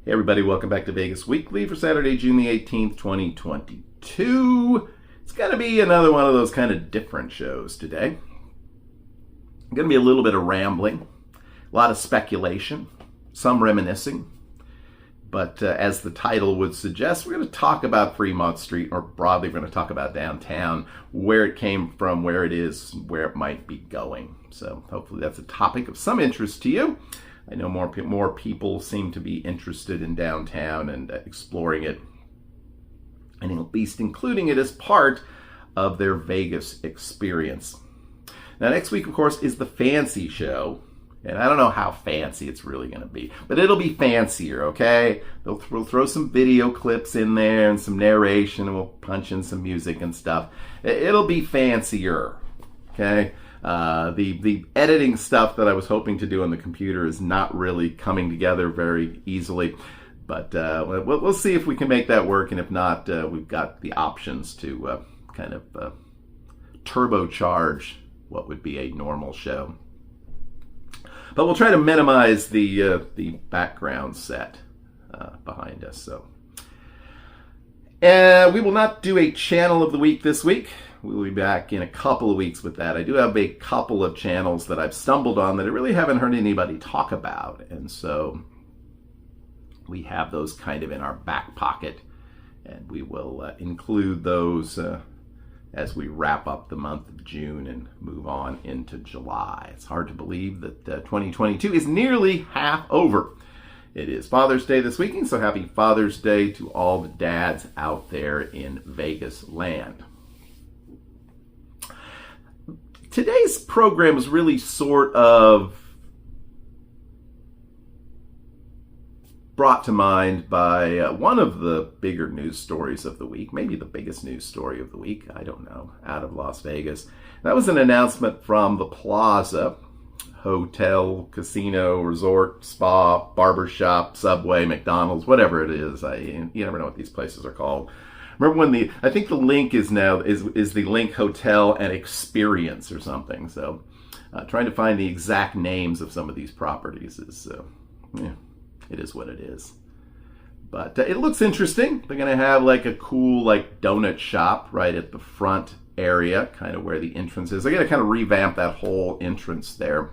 Hey everybody, welcome back to Vegas Weekly for Saturday, June the 18th, 2022. It's going to be another one of those kind of different shows today. Going to be a little bit of rambling, a lot of speculation, some reminiscing. But as the title would suggest, we're going to talk about Fremont Street, or broadly we're going to talk about downtown, where it came from, where it is, where it might be going. So hopefully that's a topic of some interest to you. I know more people seem to be interested in downtown and exploring it, and at least including it as part of their Vegas experience. Now, next week, of course, is the fancy show, and I don't know how fancy it's really going to be, but it'll be fancier, okay? We'll throw some video clips in there and some narration, and we'll punch in some music and stuff. It'll be fancier, okay? The editing stuff that I was hoping to do on the computer is not really coming together very easily, but we'll see if we can make that work, and if not, we've got the options to kind of turbocharge what would be a normal show. But we'll try to minimize the background set behind us. So we will not do a channel of the week this week. We'll be back in a couple of weeks with that. I do have a couple of channels that I've stumbled on that I really haven't heard anybody talk about. And so we have those kind of in our back pocket. And we will include those as we wrap up the month of June and move on into July. It's hard to believe that 2022 is nearly half over. It is Father's Day this weekend, so happy Father's Day to all the dads out there in Vegas land. Today's program is really sort of brought to mind by one of the bigger news stories of the week, maybe the biggest news story of the week, I don't know, out of Las Vegas. That was an announcement from the Plaza Hotel, casino, resort, spa, barbershop, Subway, McDonald's, whatever it is. You never know what these places are called. Remember when I think the link is now is the Link Hotel and Experience or something. So trying to find the exact names of some of these properties is, it is what it is. But it looks interesting. They're going to have like a cool donut shop right at the front area, kind of where the entrance is. They're going to kind of revamp that whole entrance there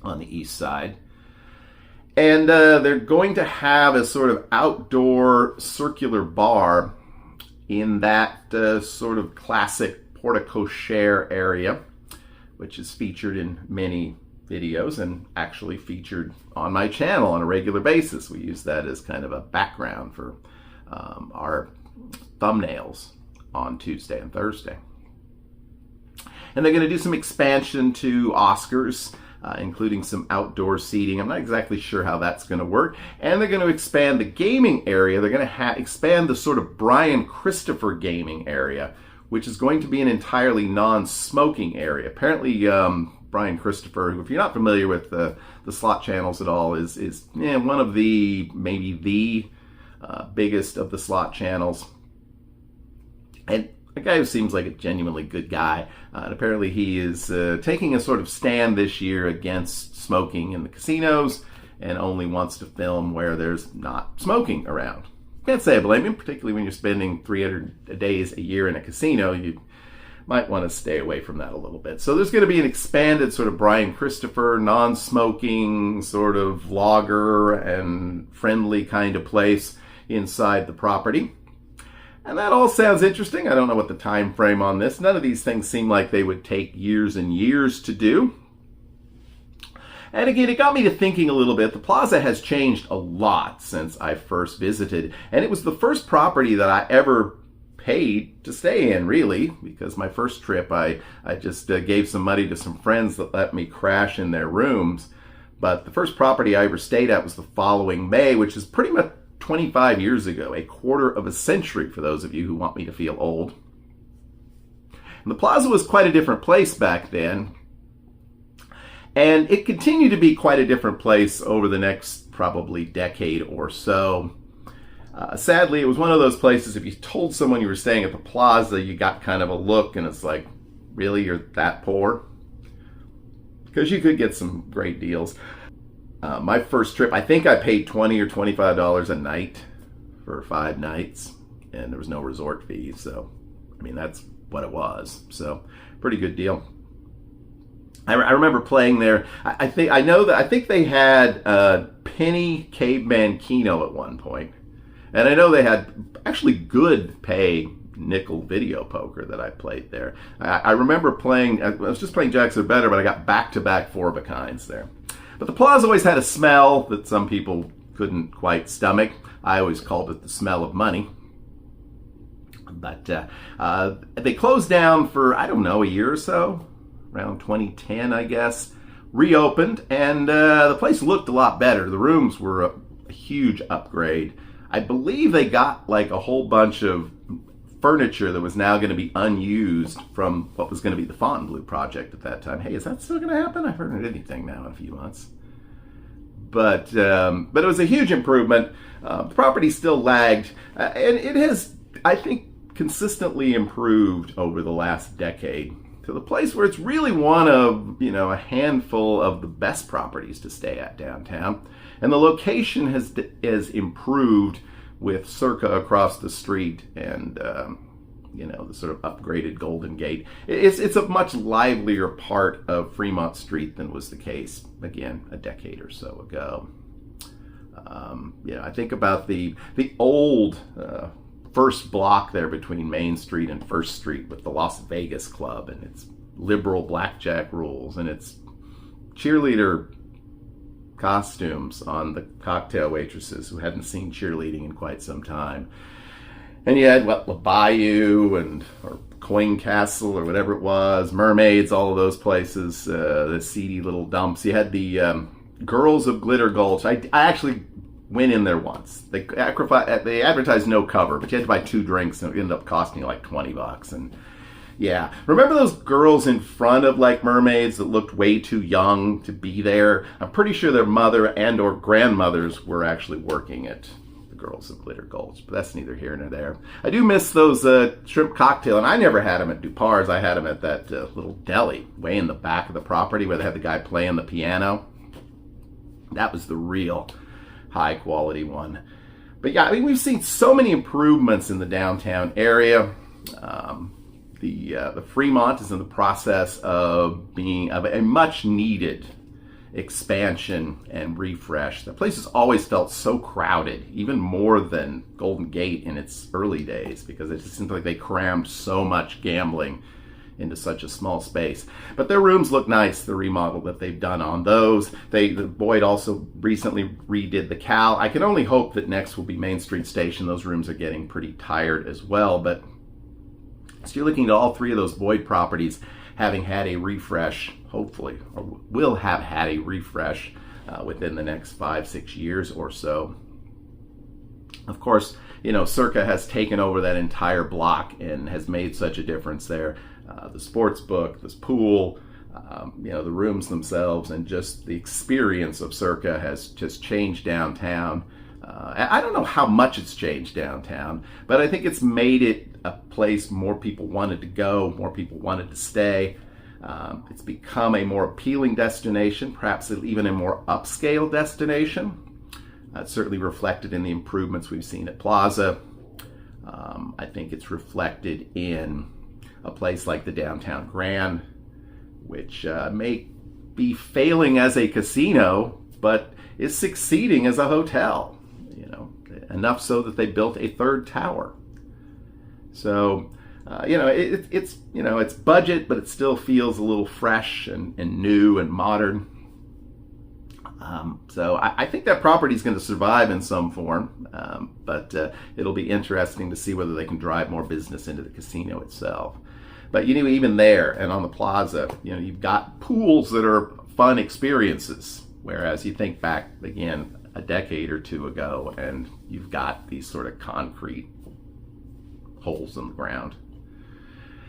on the east side. And they're going to have a sort of outdoor circular bar in that sort of classic porte-cochere area, which is featured in many videos and actually featured on my channel on a regular basis. We use that as kind of a background for our thumbnails on Tuesday and Thursday. And they're going to do some expansion to Oscars, including some outdoor seating. I'm not exactly sure how that's going to work. And they're going to expand the gaming area. They're going to expand the sort of Brian Christopher gaming area, which is going to be an entirely non-smoking area. Apparently, Brian Christopher, who, if you're not familiar with the slot channels at all, is one of maybe the biggest of the slot channels. And a guy who seems like a genuinely good guy. And apparently he is taking a sort of stand this year against smoking in the casinos and only wants to film where there's not smoking around. Can't say I blame him, particularly when you're spending 300 days a year in a casino. You might want to stay away from that a little bit. So there's going to be an expanded sort of Brian Christopher, non-smoking sort of vlogger and friendly kind of place inside the property. And that all sounds interesting. I don't know what the time frame on this. None of these things seem like they would take years and years to do. And again, it got me to thinking a little bit. The Plaza has changed a lot since I first visited. And it was the first property that I ever paid to stay in, really, because my first trip, I just gave some money to some friends that let me crash in their rooms. But the first property I ever stayed at was the following May, which is pretty much 25 years ago, a quarter of a century for those of you who want me to feel old. And the Plaza was quite a different place back then. And it continued to be quite a different place over the next probably decade or so. Sadly, it was one of those places, if you told someone you were staying at the Plaza, you got kind of a look and it's like, really, you're that poor? Because you could get some great deals. My first trip, I think I paid $20 or $25 a night for 5 nights, and there was no resort fees. So, I mean, that's what it was. So, pretty good deal. I remember playing there. I think they had Penny Caveman Keno at one point, and I know they had actually good pay nickel video poker that I played there. I remember playing. I was just playing jacks or better, but I got back-to-back 4-of-a-kinds there. But the Plaza always had a smell that some people couldn't quite stomach. I always called it the smell of money. But they closed down for, I don't know, a year or so, around 2010, I guess. Reopened, and the place looked a lot better. The rooms were a huge upgrade. I believe they got like a whole bunch of furniture that was now going to be unused from what was going to be the Fontainebleau project at that time. Hey, is that still going to happen? I haven't heard anything now in a few months. But it was a huge improvement. The property still lagged, and it has, I think, consistently improved over the last decade to the place where it's really one of, a handful of the best properties to stay at downtown. And the location has improved with Circa across the street and, the sort of upgraded Golden Gate. It's a much livelier part of Fremont Street than was the case, again, a decade or so ago. I think about the old first block there between Main Street and First Street with the Las Vegas Club and its liberal blackjack rules and its cheerleader costumes on the cocktail waitresses who hadn't seen cheerleading in quite some time. And you had, La Bayou or Coin Castle or whatever it was, Mermaids, all of those places, the seedy little dumps. You had the Girls of Glitter Gulch. I actually went in there once. They advertised no cover, but you had to buy 2 drinks and it ended up costing you like $20. And yeah, remember those girls in front of like Mermaids that looked way too young to be there? I'm pretty sure their mother and or grandmothers were actually working at the Girls of Glitter Gulch, but that's neither here nor there. I do miss those shrimp cocktail, and I never had them at Dupar's. I had them at that little deli way in the back of the property where they had the guy playing the piano. That was the real high quality one. But yeah, I mean, we've seen so many improvements in the downtown area. The Fremont is in the process of being a much needed expansion and refresh. The place has always felt so crowded, even more than Golden Gate in its early days, because it just seemed like they crammed so much gambling into such a small space. But their rooms look nice, the remodel that they've done on those. Boyd also recently redid the Cal. I can only hope that next will be Main Street Station. Those rooms are getting pretty tired as well. But so you're looking at all 3 of those Boyd properties having had a refresh, hopefully, or will have had a refresh within the next 5-6 years or so. Of course, Circa has taken over that entire block and has made such a difference there. The sports book, this pool, the rooms themselves, and just the experience of Circa has just changed downtown. I don't know how much it's changed downtown, but I think it's made it a place more people wanted to go, more people wanted to stay. It's become a more appealing destination, perhaps even a more upscale destination. It's certainly reflected in the improvements we've seen at Plaza. I think it's reflected in a place like the Downtown Grand, which may be failing as a casino, but is succeeding as a hotel. Enough so that they built a 3rd tower. So, it's budget, but it still feels a little fresh and new and modern. So I think that property is going to survive in some form, but it'll be interesting to see whether they can drive more business into the casino itself. But even there and on the Plaza, you've got pools that are fun experiences, whereas you think back again a decade or 2 ago, and you've got these sort of concrete holes in the ground,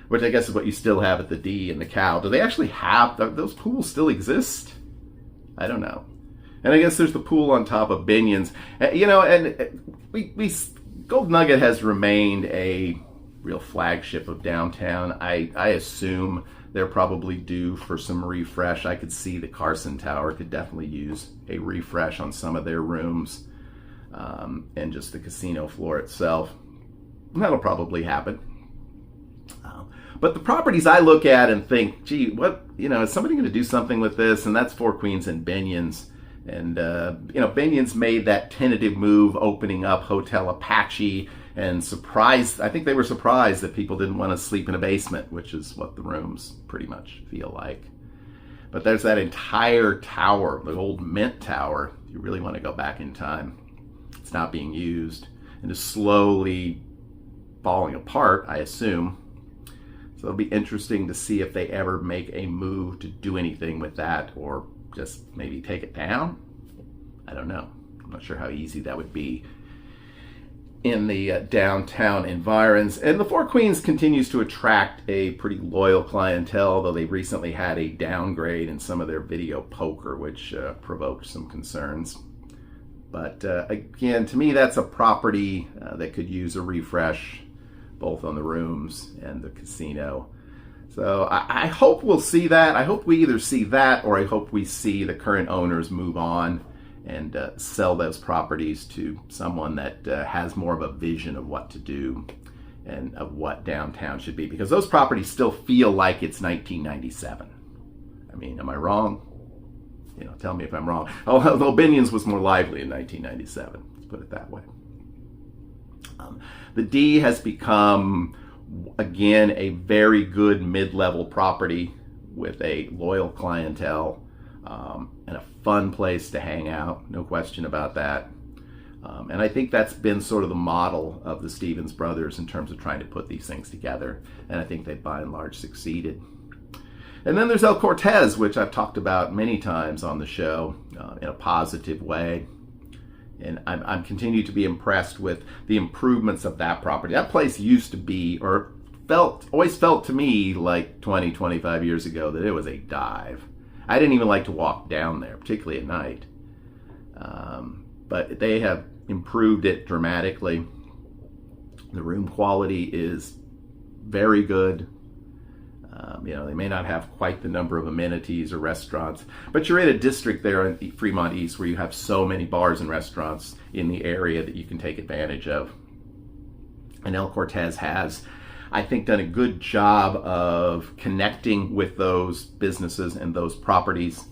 which I guess is what you still have at the D and the Cal. Do they actually have those pools still exist? I don't know. And I guess there's the pool on top of Binions. And we Gold Nugget has remained a real flagship of downtown. I assume they're probably due for some refresh. I could see the Carson Tower could definitely use a refresh on some of their rooms, and just the casino floor itself. And that'll probably happen. But the properties I look at and think, gee, what, is somebody going to do something with this? And that's Four Queens and Binions. And, Binions made that tentative move opening up Hotel Apache, and I think they were surprised that people didn't want to sleep in a basement, which is what the rooms pretty much feel like. But there's that entire tower, the old Mint Tower. You really want to go back in time. It's not being used and is slowly falling apart, I assume. So it'll be interesting to see if they ever make a move to do anything with that, or just maybe take it down. I don't know. I'm not sure how easy that would be in the downtown environs. And the Four Queens continues to attract a pretty loyal clientele, though they recently had a downgrade in some of their video poker, which provoked some concerns. But again, to me, that's a property that could use a refresh, both on the rooms and the casino. So I hope we'll see that. I hope we either see that, or I hope we see the current owners move on and sell those properties to someone that has more of a vision of what to do and of what downtown should be. Because those properties still feel like it's 1997. I mean, am I wrong? Tell me if I'm wrong. Although Binions was more lively in 1997. Let's put it that way. The D has become, again, a very good mid-level property with a loyal clientele, and a fun place to hang out, no question about that. And I think that's been sort of the model of the Stevens brothers in terms of trying to put these things together, and I think they by and large succeeded. And then there's El Cortez, which I've talked about many times on the show in a positive way. And I'm continued to be impressed with the improvements of that property. That place used to be, or always felt to me like 20, 25 years ago, that it was a dive. I didn't even like to walk down there, particularly at night. But they have improved it dramatically. The room quality is very good. They may not have quite the number of amenities or restaurants, but you're in a district there in Fremont East where you have so many bars and restaurants in the area that you can take advantage of. And El Cortez has, I think, done a good job of connecting with those businesses and those properties.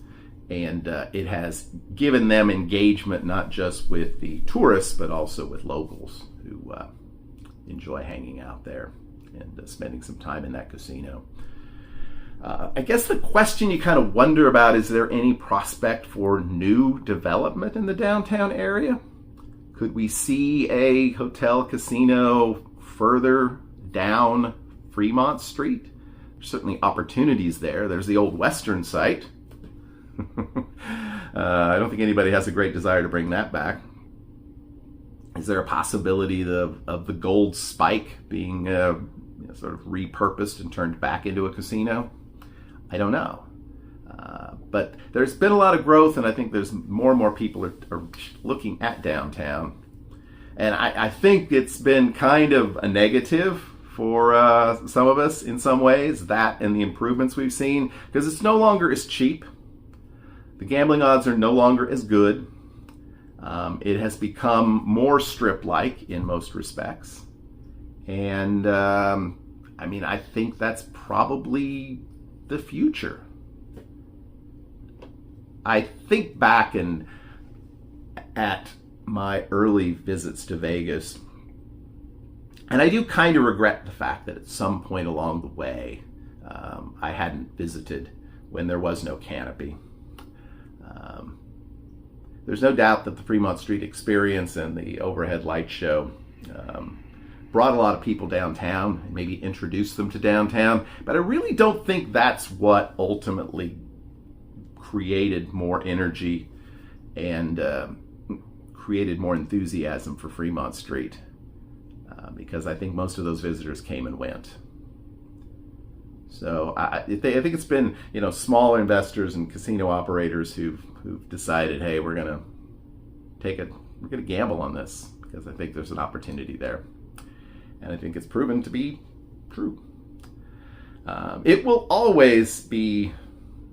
And it has given them engagement, not just with the tourists, but also with locals who enjoy hanging out there and spending some time in that casino. I guess the question you kind of wonder about, is there any prospect for new development in the downtown area? Could we see a hotel casino further down Fremont Street? There's certainly opportunities there. There's the old Western site. I don't think anybody has a great desire to bring that back. Is there a possibility of the Gold Spike being sort of repurposed and turned back into a casino? I don't know. But there's been a lot of growth, and I think there's more and more people are looking at downtown. And I think it's been kind of a negative for some of us in some ways, that and the improvements we've seen, because it's no longer as cheap. The gambling odds are no longer as good. It has become more strip-like in most respects. And I think that's probably the future. I think back at my early visits to Vegas, and I do kind of regret the fact that at some point along the way I hadn't visited when there was no canopy. There's no doubt that the Fremont Street experience and the overhead light show brought a lot of people downtown and maybe introduced them to downtown, but I really don't think that's what ultimately created more energy and created more enthusiasm for Fremont Street, because I think most of those visitors came and went. So I think it's been smaller investors and casino operators who've decided, hey, we're gonna gamble on this, because I think there's an opportunity there. And I think it's proven to be true. It will always be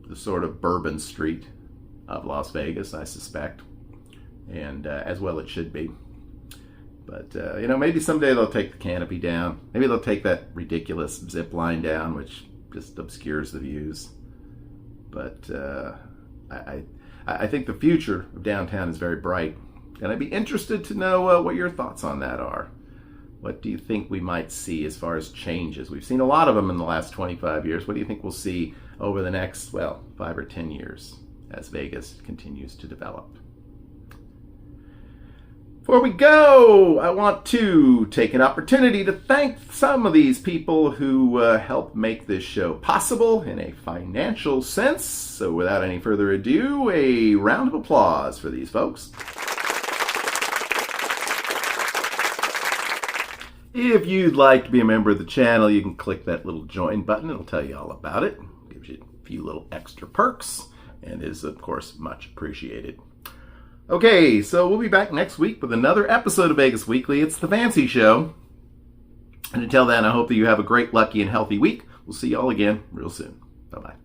the sort of Bourbon Street of Las Vegas, I suspect, and as well it should be. But, maybe someday they'll take the canopy down. Maybe they'll take that ridiculous zip line down, which just obscures the views. But I think the future of downtown is very bright. And I'd be interested to know what your thoughts on that are. What do you think we might see as far as changes? We've seen a lot of them in the last 25 years. What do you think we'll see over the next, 5 or 10 years as Vegas continues to develop? Before we go, I want to take an opportunity to thank some of these people who help make this show possible in a financial sense. So without any further ado, a round of applause for these folks. If you'd like to be a member of the channel, you can click that little join button. It'll tell you all about it. Gives you a few little extra perks and is, of course, much appreciated. Okay, so we'll be back next week with another episode of Vegas Weekly. It's the Fancy Show. And until then, I hope that you have a great, lucky, and healthy week. We'll see you all again real soon. Bye-bye.